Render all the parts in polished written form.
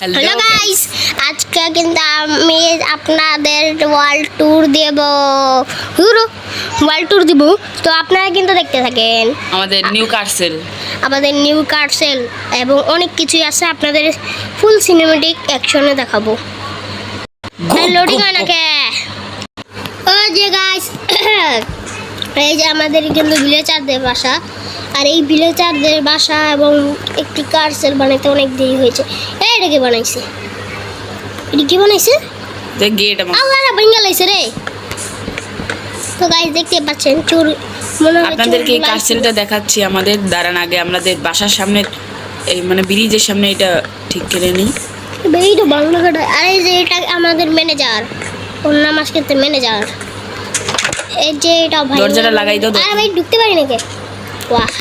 Hello guys, আজকে কিন্তু আমি আপনাদের ওয়ার্ল্ড ট্যুর দেব। ওয়ার্ল্ড ট্যুর দিব, তো আপনারা কিন্তু দেখতে থাকেন আমাদের নিউ কার্সেল এবং অনেক কিছুই আছে। আপনাদের ফুল সিনেমেটিক অ্যাকশনে দেখাবো। লোডিং হয় নাকি? ও যে গাইস, এই যে আমাদের কিন্তু ভিলেজারদের বাসা, আর এই ভিলেজারদের বাসা এবং একটি কার্সেল বানাইতে অনেক দেরি হয়েছে। এটা কে বানাইছে? এটা কি বানাইছে? আল্লাহরা ভেঙে লাইছে রে। তো গাইস দেখতে পাচ্ছেন চোর মনে হয়। আপনাদেরকে এই কার্সেলটা দেখাচ্ছি। আমাদের দাঁড়ান আগে আমাদের বাসার সামনে এই মানে ব্রিজের সামনে এটা ঠিক করে নিই। এইটা বাংলা কাটা। আর এই যে এটা আমাদের ম্যানেজার, ওর নাম আজকে ম্যানেজার। এই যে এটা ভাই দরজাটা লাগাই দাও। আরে ভাই ঢুকতে পারি নাকি? বাহ।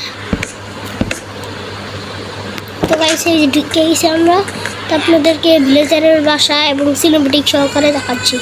তো গাইস এই যে ঢুকে গেছি আমরা, তো আপনাদেরকে ভিলেজারের বাসা এবং সিনেমেটিক সহকারে দেখাচ্ছি।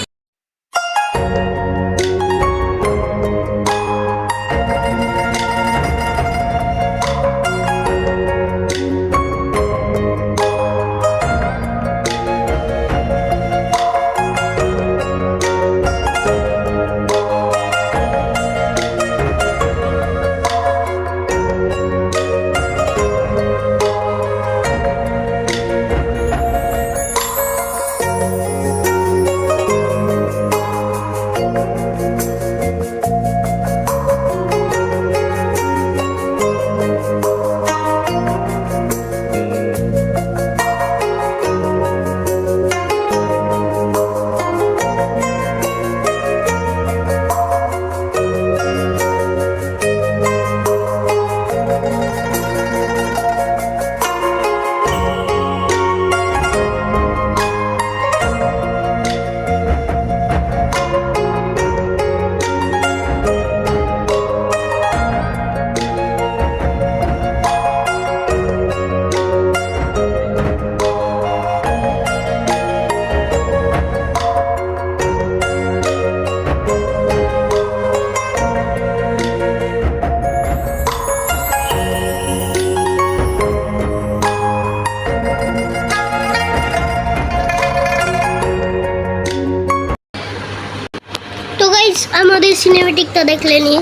আমাদের সিনেমেটিকটা দেখলেনি,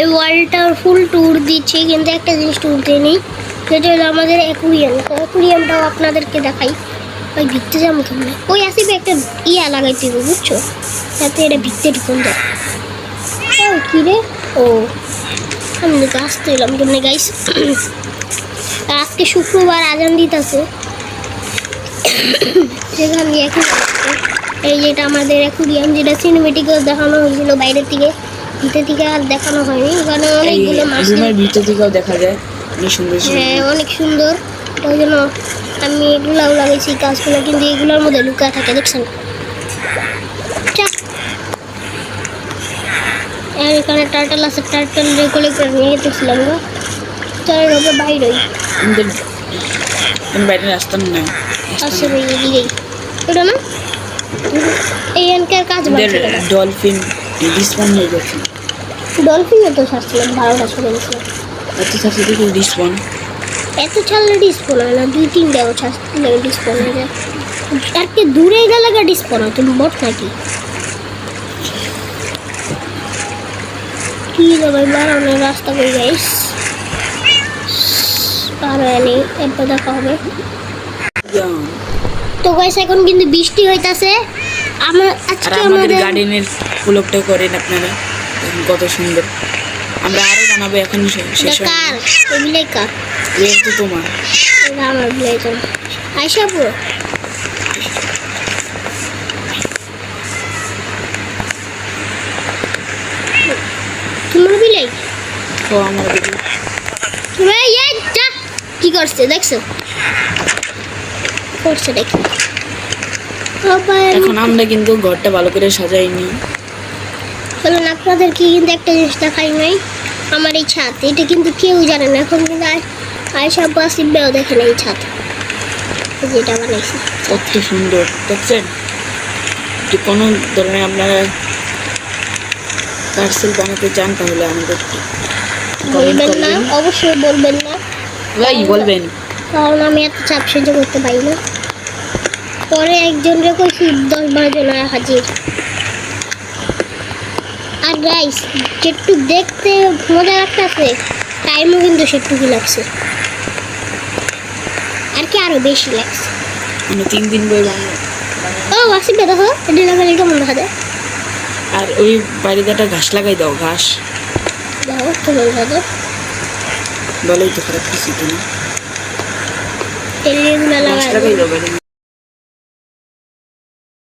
এই ওয়ার্ল্ডটার ফুল ট্যুর দিচ্ছি, কিন্তু একটা জিনিস ট্যুর দিইনি, যেটা হলো আমাদের অ্যাকুরিয়ামটাও আপনাদেরকে দেখাই। ওই ভিত্তে যেমন কেমন ওই আসিবে একটা লাগাইতে হবে, বুঝছো, যাতে এটা ভিত্তে ঢুকুন যায়। ও কী রে, ও আমি আসতে এলাম কেমনে গাইস। আজকে শুক্রবার আজান দিতেছে, সেখানে এখন এই যেটা আমাদের অ্যাকুরিয়াম, যেটা সিনেমেটিকে দেখানো হয়েছিল বাইরের থেকে, ভিতর থেকে আর দেখানো হয়নি। ওখানে অনেকগুলো মাছ ভিতর থেকেও দেখা যায়, অনেক সুন্দর। হ্যাঁ অনেক সুন্দর। ওই জন্য আমি এগুলাও লাগাইছি গাছগুলো, কিন্তু এগুলোর মধ্যে লুকায় থাকে, দেখছেন। আর এখানে টার্টল আছে, টার্টল রেগুলে করে নিয়ে যেতেছিলাম গো, তার হবে বাইরেই বাইরে রাস্তা নাই আসছে ভাই এদিকেই। ওটা না এইখানকার কাজ ডলফিন ডিসপন হয়ে গেছে। ডলফিনও তো ছাড়ছিলাম 12টা ছড়ে গেছিলাম। এত ছাড়ছে দেখি ডিসপন, এত ছাড়লে ডিসপন হয় না, 2-3টাও ছাড়লে ডিসপন হয়ে যায়। আজকে দূরে গেলে ডিসপন হয়, তুমি বট নাকি কি যাবে? বাড়ানোর রাস্তা করে গাইস, পারোয়ানি এরপর দেখা হবে। তো গাইস এখন কিন্তু বৃষ্টি হইতাছে। আজকে আমাদের গার্ডেনের পুলকটা করেন আপনারা, কত সুন্দর। আমরা আরো বানাবো, এখন শেষ কার এগুলাই কার তো তোমার, এটা আমার ব্লেজার আয়শা পুরো। তোমার বিলাই ও আমার কি করছে দেখছো, করছে দেখি। এখন আমরা কিন্তু ঘরটা ভালো করে সাজাইনি। বলুন আপনাদেরকে কিন্তু একটা জিনিস দেখাই নাই, আমার এই ছাদ, এটা কিন্তু কেউ জানে না। এখন কিন্তু আয়সা বাসিবেও দেখে না এই ছাদ, যেটা বানাইছি কত সুন্দর দেখছেন। যে কোনো ধরনের আপনারা পার্সেল বানাতে চান তাহলে আমাদের বলবেন না, অবশ্যই বলবেন না, ভাই বলবেন, কারণ আমি এত চাপ সহ্য করতে পারি না। পরে একজনকে কইছি 10-12 জন হাজির। আর গাইস যেটু দেখতে মজা লাগতেছে টাইমও কিন্তু সেটুকু লাগছে, আর কি আরো বেশি লাগছে। আমি 3 দিন বই বানাবো। ও আসি দেখো এটা লাগালে কেমন দেখা যায়। আর ওই বাড়িতে একটা ঘাস লাগাই দাও, ঘাস দেখো কেমন দেখা যায়। বলেই তো খারাপ কিছু তো না, তেলেগুলো ঘাস লাগাই লাগাই দাও বাড়িতে।